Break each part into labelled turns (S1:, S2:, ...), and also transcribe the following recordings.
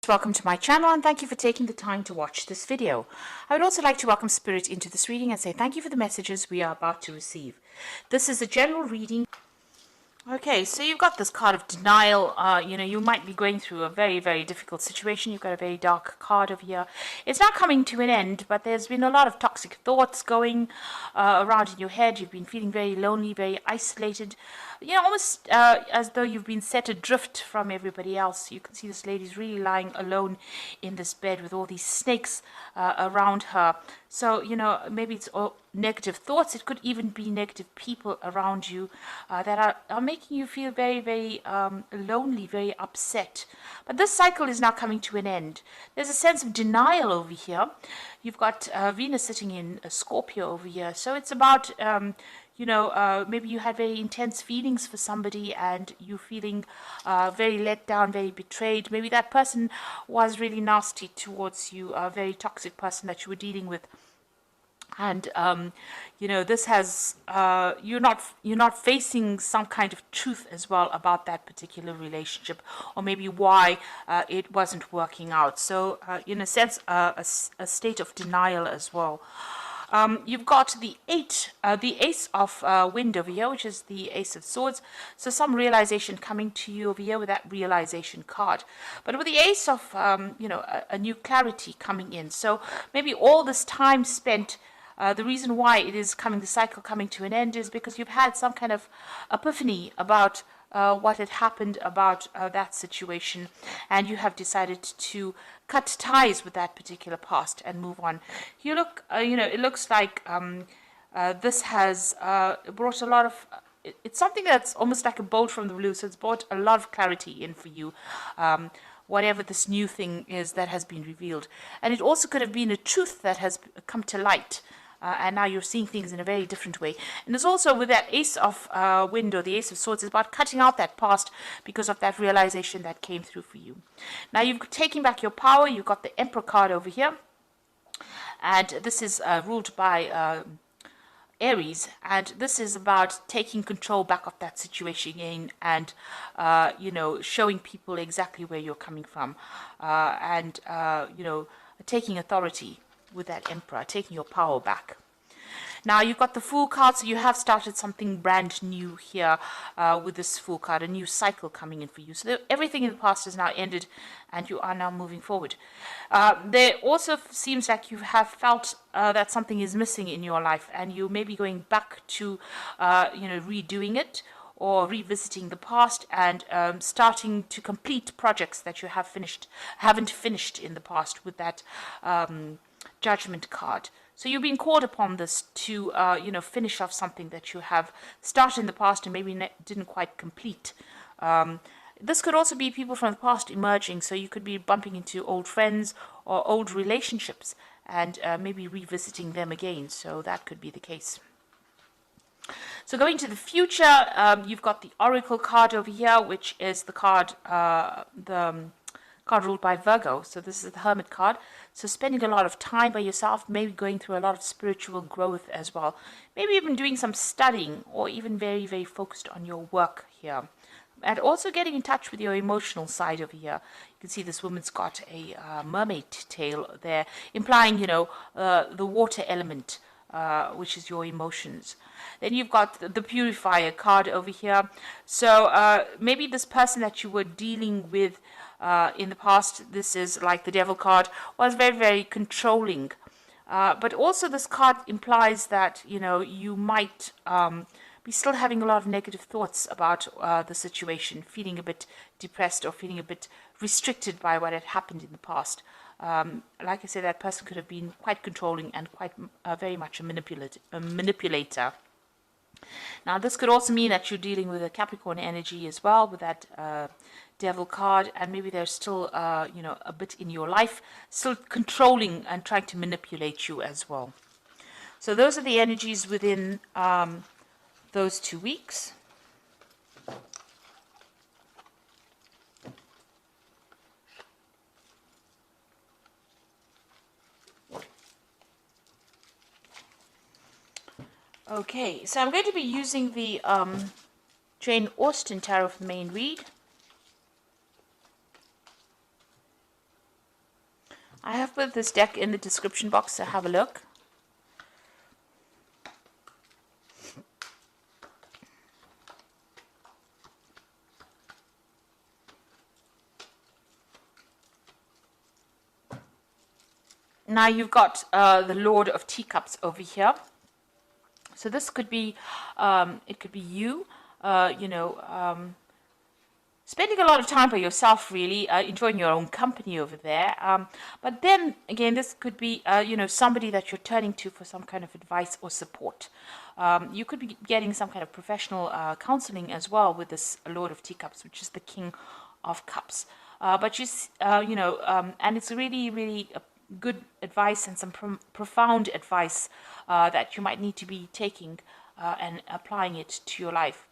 S1: Welcome to my channel and thank you for taking the time to watch this video. I would also like to welcome Spirit into this reading and say thank you for the messages we are about to receive. This is a general reading. Okay, so you've got this card of denial. You might be going through a very, very difficult situation. You've got a very dark card over here. It's not coming to an end, but there's been a lot of toxic thoughts going around in your head. You've been feeling very lonely, very isolated. Almost as though you've been set adrift from everybody else. You can see this lady's really lying alone in this bed with all these snakes around her. So, maybe it's all negative thoughts. It could even be negative people around you that are making you feel very, very lonely, very upset. But this cycle is now coming to an end. There's a sense of denial over here. You've got Venus sitting in Scorpio over here. So it's about... maybe you had very intense feelings for somebody and you're feeling very let down, very betrayed. Maybe that person was really nasty towards you, a very toxic person that you were dealing with. And this has you're not facing some kind of truth as well about that particular relationship, or maybe why it wasn't working out. So in a sense, a state of denial as well. You've got the Ace of Wind over here, which is the Ace of Swords. So some realization coming to you over here with that realization card. But with the Ace of, a new clarity coming in. So maybe all this time spent, the reason why it is the cycle coming to an end is because you've had some kind of epiphany about what had happened about that situation, and you have decided to cut ties with that particular past and move on. You look, it looks like this has brought a lot of, it's something that's almost like a bolt from the blue, so it's brought a lot of clarity in for you, whatever this new thing is that has been revealed. And it also could have been a truth that has come to light. And now you're seeing things in a very different way. And there's also with that Ace of Wind, or the Ace of Swords, is about cutting out that past because of that realization that came through for you. Now you've taken back your power. You've got the Emperor card over here. And this is ruled by Aries. And this is about taking control back of that situation again and, showing people exactly where you're coming from. Taking authority with that Emperor, taking your power back. Now you've got the Fool card, so you have started something brand new here with this Fool card, a new cycle coming in for you. So everything in the past is now ended and you are now moving forward. There also seems like you have felt that something is missing in your life and you may be going back to, redoing it, or revisiting the past and starting to complete projects that you haven't finished in the past with that Judgment card. So you've been called upon this to, finish off something that you have started in the past and maybe didn't quite complete. This could also be people from the past emerging, so you could be bumping into old friends or old relationships and maybe revisiting them again. So that could be the case. So going to the future, you've got the Oracle card over here, which is the card, card ruled by Virgo. So this is the Hermit card. So spending a lot of time by yourself, maybe going through a lot of spiritual growth as well. Maybe even doing some studying or even very, very focused on your work here. And also getting in touch with your emotional side over here. You can see this woman's got a mermaid tail there, implying, the water element, which is your emotions. Then you've got the Purifier card over here. So maybe this person that you were dealing with in the past, this is like the Devil card, was very, very controlling. But also this card implies that, you might be still having a lot of negative thoughts about the situation, feeling a bit depressed or feeling a bit restricted by what had happened in the past. Like I said, that person could have been quite controlling and quite very much a manipulator. Now, this could also mean that you're dealing with a Capricorn energy as well with that Devil card, and maybe they're still, a bit in your life, still controlling and trying to manipulate you as well. So those are the energies within those 2 weeks. Okay, so I'm going to be using the Jane Austen Tarot for the main read. I have put this deck in the description box, so have a look. Now you've got the Lord of Teacups over here. So this could be, it could be you, spending a lot of time by yourself, really, enjoying your own company over there. But then again, this could be, somebody that you're turning to for some kind of advice or support. You could be getting some kind of professional counseling as well with this Lord of Teacups, which is the King of Cups. And it's really, really good advice and some profound advice that you might need to be taking and applying it to your life.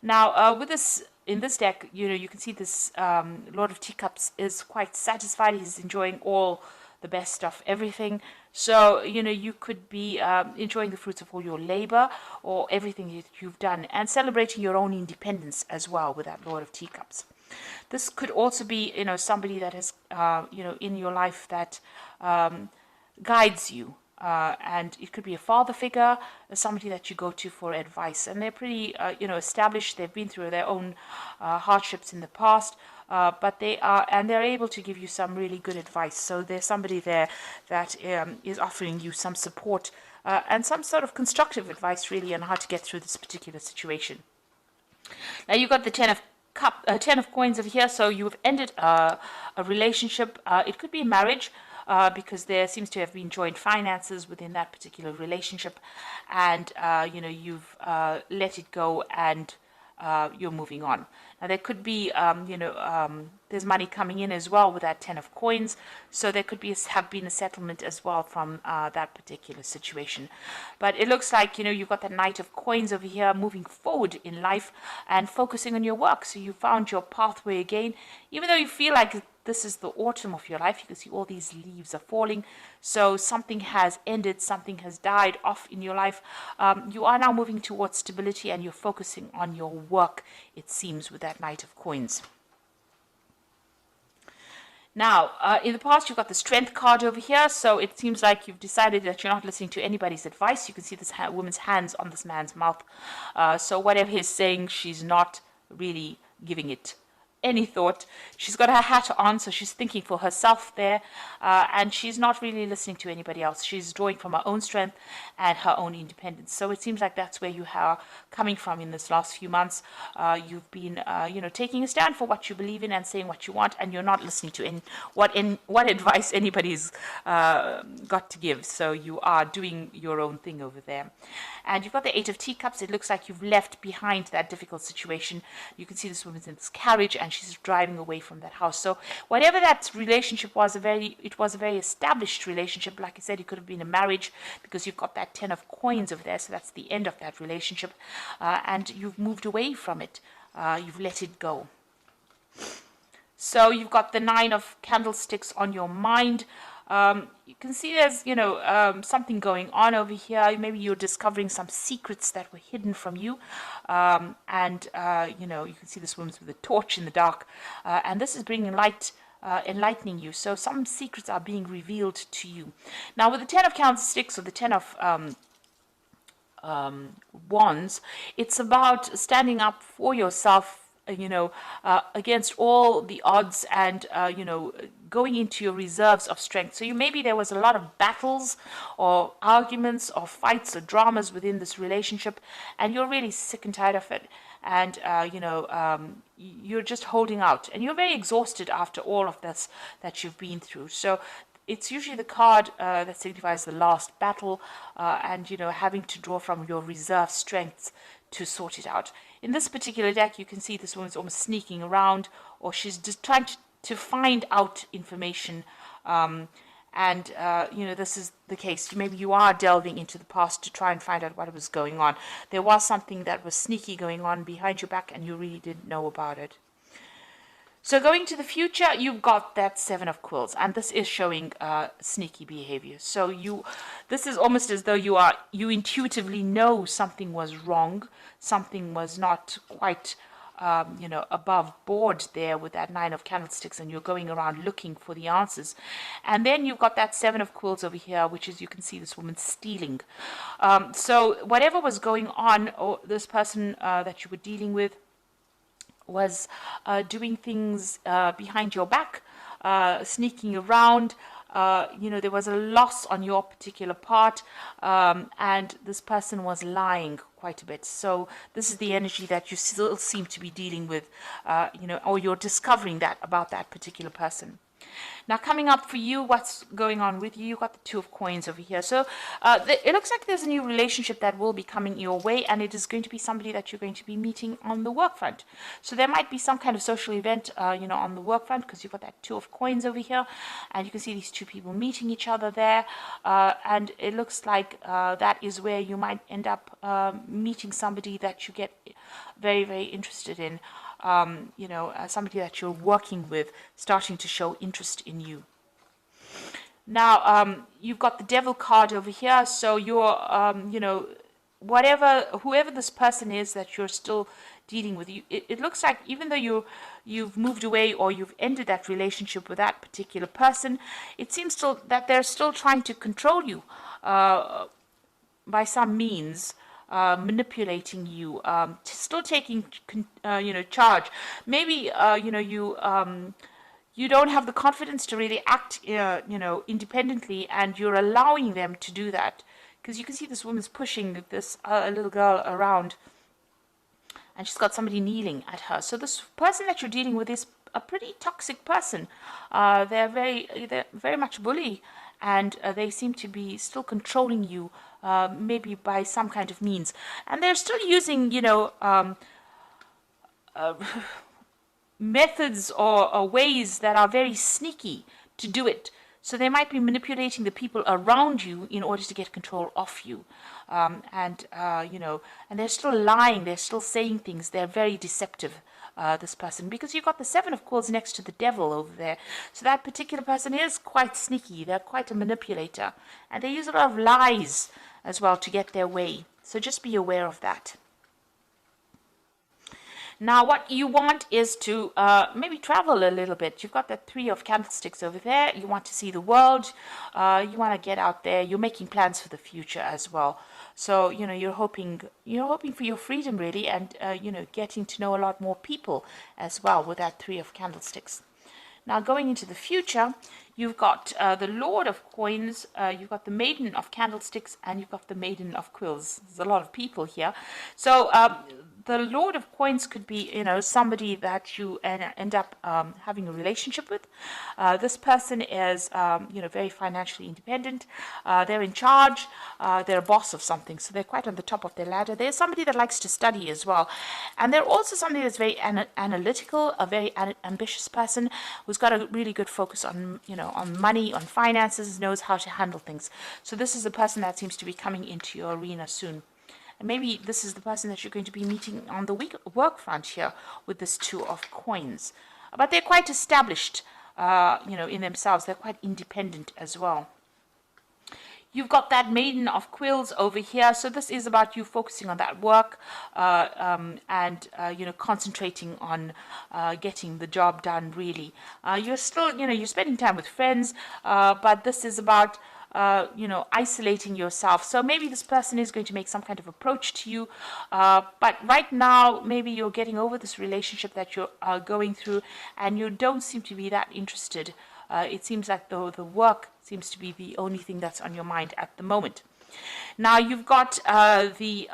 S1: Now, with this, in this deck, you can see this Lord of Teacups is quite satisfied. He's enjoying all the best stuff, everything. So, you could be enjoying the fruits of all your labor or everything that you've done and celebrating your own independence as well with that Lord of Teacups. This could also be, somebody that is, in your life that guides you. And it could be a father figure, somebody that you go to for advice. And they're pretty, established. They've been through their own hardships in the past. But they're able to give you some really good advice. So there's somebody there that is offering you some support and some sort of constructive advice, really, on how to get through this particular situation. Now you've got the Ten of Coins over here. So you've ended a relationship. It could be a marriage. Because there seems to have been joint finances within that particular relationship, and you've let it go and you're moving on. Now there could be there's money coming in as well with that Ten of Coins, so there could have been a settlement as well from that particular situation. But it looks like you've got the Knight of Coins over here, moving forward in life and focusing on your work. So you found your pathway again, even though you feel like this is the autumn of your life. You can see all these leaves are falling. So something has ended, something has died off in your life. You are now moving towards stability and you're focusing on your work, it seems, with that Knight of Coins. Now, in the past, you've got the Strength card over here. So it seems like you've decided that you're not listening to anybody's advice. You can see this woman's hands on this man's mouth. So whatever he's saying, she's not really giving it any thought. She's got her hat on, so she's thinking for herself there, and she's not really listening to anybody else. She's drawing from her own strength and her own independence. So it seems like that's where you are coming from in this last few months. You've been, taking a stand for what you believe in and saying what you want, and you're not listening to what advice anybody's got to give. So you are doing your own thing over there. And you've got the Eight of Teacups. It looks like you've left behind that difficult situation. You can see this woman's in this carriage and she's driving away from that house. So whatever that relationship was, it was a very established relationship. Like I said, it could have been a marriage because you've got that Ten of Coins over there. So that's the end of that relationship. And you've moved away from it. You've let it go. So you've got the Nine of Candlesticks on your mind. You can see there's, something going on over here. Maybe you're discovering some secrets that were hidden from you. You can see this woman's with a torch in the dark. And this is bringing light, enlightening you. So some secrets are being revealed to you. Now, with the Ten of Candlesticks or the Ten of Wands, it's about standing up for yourself, against all the odds and, going into your reserves of strength. So maybe there was a lot of battles or arguments or fights or dramas within this relationship, and you're really sick and tired of it. And, you're just holding out. And you're very exhausted after all of this that you've been through. So it's usually the card that signifies the last battle and, having to draw from your reserve strengths to sort it out. In this particular deck, you can see this woman's almost sneaking around, or she's just trying to find out information. This is the case. Maybe you are delving into the past to try and find out what was going on. There was something that was sneaky going on behind your back, and you really didn't know about it. So going to the future, you've got that Seven of Quills, and this is showing sneaky behavior. So this is almost as though you intuitively know something was wrong, something was not quite above board there with that 9 of candlesticks, and you're going around looking for the answers. And then you've got that 7 of quills over here, which is, you can see this woman stealing. So whatever was going on, or this person that you were dealing with was doing things behind your back, sneaking around. There was a loss on your particular part, and this person was lying quite a bit. So this is the energy that you still seem to be dealing with, or you're discovering that about that particular person. Now, coming up for you, what's going on with you? You've got the 2 of coins over here. So it looks like there's a new relationship that will be coming your way, and it is going to be somebody that you're going to be meeting on the work front. So there might be some kind of social event, on the work front, because you've got that 2 of coins over here, and you can see these 2 people meeting each other there, and it looks like that is where you might end up meeting somebody that you get very, very interested in. Somebody that you're working with starting to show interest in you. Now, you've got the Devil card over here, so you're, whoever this person is that you're still dealing with, it looks like even though you've moved away or you've ended that relationship with that particular person, it seems still that they're still trying to control you by some means. Manipulating you, still taking charge. Maybe you don't have the confidence to really act independently, and you're allowing them to do that, because you can see this woman's pushing this little girl around, and she's got somebody kneeling at her. So this person that you're dealing with is a pretty toxic person. They're very much bully, and they seem to be still controlling you, maybe by some kind of means. And they're still using, methods or ways that are very sneaky to do it. So they might be manipulating the people around you in order to get control of you. And they're still lying. They're still saying things. They're very deceptive. This person, because you've got the 7 of coins next to the Devil over there. So that particular person is quite sneaky. They're quite a manipulator, and they use a lot of lies as well to get their way. So just be aware of that. Now, what you want is to maybe travel a little bit. You've got the 3 of candlesticks over there. You want to see the world. You want to get out there. You're making plans for the future as well. So, you're hoping for your freedom, really, and, getting to know a lot more people as well with that 3 of candlesticks. Now, going into the future, you've got the Lord of Coins, you've got the Maiden of Candlesticks, and you've got the Maiden of Quills. There's a lot of people here. So, the Lord of Coins could be, somebody that you end up having a relationship with. This person is, very financially independent. They're in charge. They're a boss of something, so they're quite on the top of their ladder. They're somebody that likes to study as well. And they're also somebody that's very analytical, a very ambitious person who's got a really good focus on, on money, on finances, knows how to handle things. So this is the person that seems to be coming into your arena soon. And maybe this is the person that you're going to be meeting on the work front here with this 2 of coins. But they're quite established, in themselves. They're quite independent as well. You've got that Maiden of Quills over here. So this is about you focusing on that work and concentrating on getting the job done, really. You're still, you're spending time with friends, but this is about isolating yourself. So maybe this person is going to make some kind of approach to you, but right now maybe you're getting over this relationship that you're going through, and you don't seem to be that interested. It seems like the work seems to be the only thing that's on your mind at the moment. Now you've got the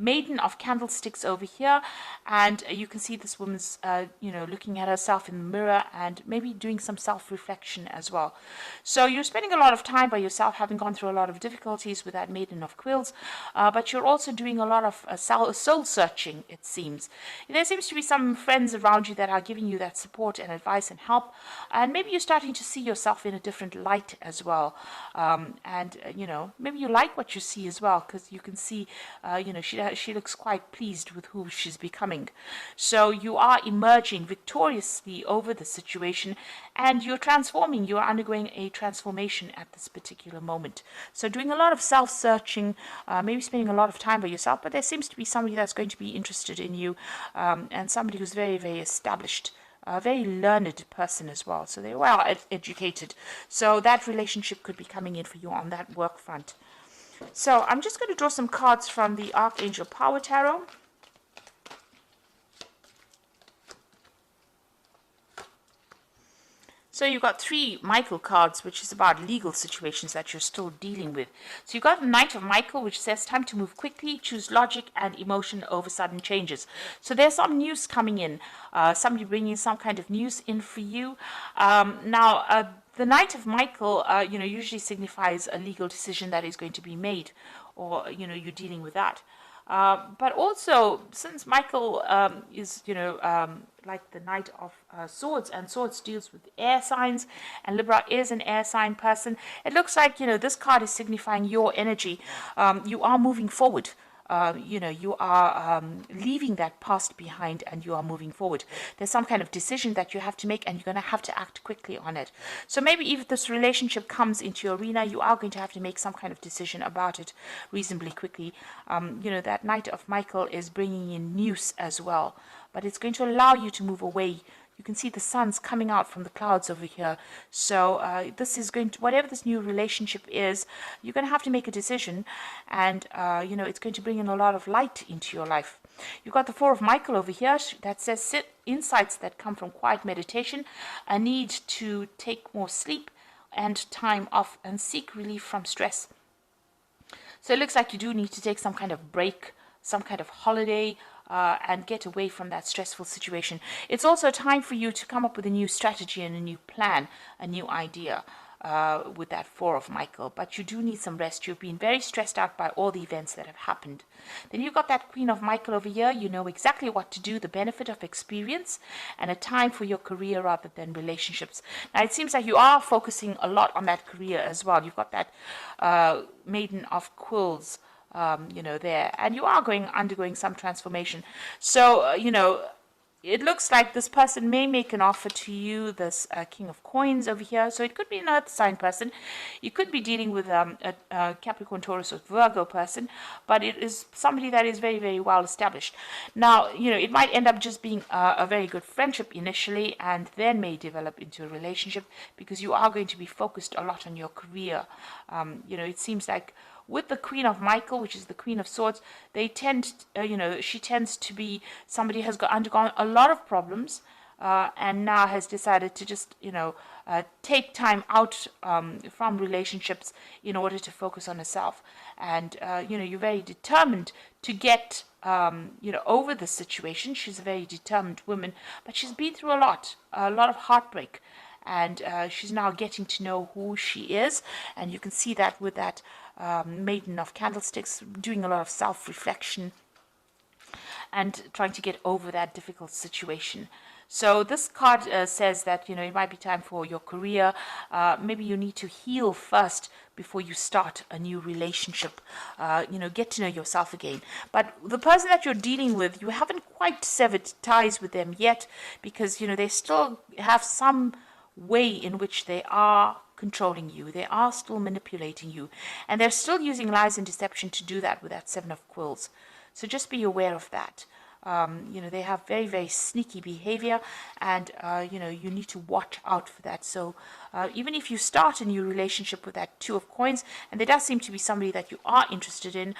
S1: Maiden of Candlesticks over here, and you can see this woman's looking at herself in the mirror and maybe doing some self-reflection as well. So you're spending a lot of time by yourself, having gone through a lot of difficulties with that Maiden of Quills, but you're also doing a lot of soul searching, it seems. There seems to be some friends around you that are giving you that support and advice and help, and maybe you're starting to see yourself in a different light as well. Maybe you like what you see as well, because you can see, she she looks quite pleased with who she's becoming. So you are emerging victoriously over the situation, and you're transforming. You're undergoing a transformation at this particular moment. So doing a lot of self-searching, maybe spending a lot of time by yourself, but there seems to be somebody that's going to be interested in you, and somebody who's very, very established, a very learned person as well. So they're well educated. So that relationship could be coming in for you on that work front. So I'm just going to draw some cards from the Archangel Power Tarot. So you've got 3 Michael cards, which is about legal situations that you're still dealing with. So you've got the Knight of Michael, which says time to move quickly, choose logic and emotion over sudden changes. So there's some news coming in, somebody bringing some kind of news in for you. The Knight of Michael, usually signifies a legal decision that is going to be made, or, you're dealing with that. But also, since Michael is, like the Knight of Swords, and Swords deals with air signs, and Libra is an air sign person, it looks like, this card is signifying your energy. You are moving forward. You are leaving that past behind, and you are moving forward. There's some kind of decision that you have to make, and you're going to have to act quickly on it. So maybe if this relationship comes into your arena, you are going to have to make some kind of decision about it reasonably quickly. That Knight of Michael is bringing in news as well, but it's going to allow you to move away. You can see the sun's coming out from the clouds over here. So this is going to, whatever this new relationship is, you're going to have to make a decision, and it's going to bring in a lot of light into your life. You've got the 4 of Michael over here that says insights that come from quiet meditation, a need to take more sleep and time off, and seek relief from stress. So it looks like you do need to take some kind of break, some kind of holiday, and get away from that stressful situation. It's also time for you to come up with a new strategy and a new plan, a new idea with that 4 of Michael. But you do need some rest. You've been very stressed out by all the events that have happened. Then you've got that Queen of Michael over here. You know exactly what to do, the benefit of experience, and a time for your career rather than relationships. Now, it seems like you are focusing a lot on that career as well. You've got that Maiden of Quills, there, and you are undergoing some transformation. So, it looks like this person may make an offer to you, this King of Coins over here. So it could be an earth sign person. You could be dealing with a Capricorn, Taurus, or Virgo person, but it is somebody that is very, very well established. Now, it might end up just being a very good friendship initially, and then may develop into a relationship, because you are going to be focused a lot on your career. It seems like with the Queen of Michael, which is the Queen of Swords, they tend, she tends to be somebody who has undergone a lot of problems, and now has decided to just, take time out from relationships in order to focus on herself. And, you're very determined to get, over the situation. She's a very determined woman, but she's been through a lot of heartbreak. And she's now getting to know who she is, and you can see that with that Maiden of Candlesticks, doing a lot of self-reflection and trying to get over that difficult situation. So this card says that, it might be time for your career. Maybe you need to heal first before you start a new relationship. Get to know yourself again. But the person that you're dealing with, you haven't quite severed ties with them yet, because, they still have some way in which they are controlling you. They are still manipulating you, and they're still using lies and deception to do that with that 7 of Quills. So just be aware of that. They have very, very sneaky behavior, and you need to watch out for that. So even if you start a new relationship with that 2 of Coins, and there does seem to be somebody that you are interested in,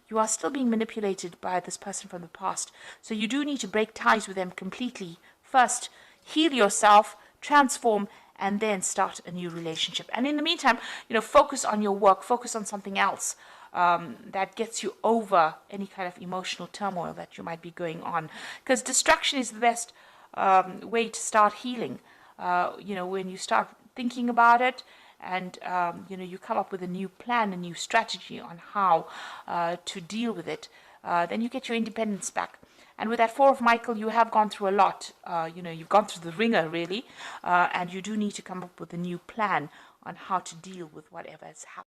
S1: you are still being manipulated by this person from the past. So you do need to break ties with them completely first, heal yourself, transform, and then start a new relationship. And in the meantime, focus on your work, focus on something else that gets you over any kind of emotional turmoil that you might be going on. Because distraction is the best way to start healing. When you start thinking about it, and you come up with a new plan, a new strategy on how to deal with it, then you get your independence back. And with that 4 of Michael, you have gone through a lot. You've gone through the ringer, really. And you do need to come up with a new plan on how to deal with whatever has happened.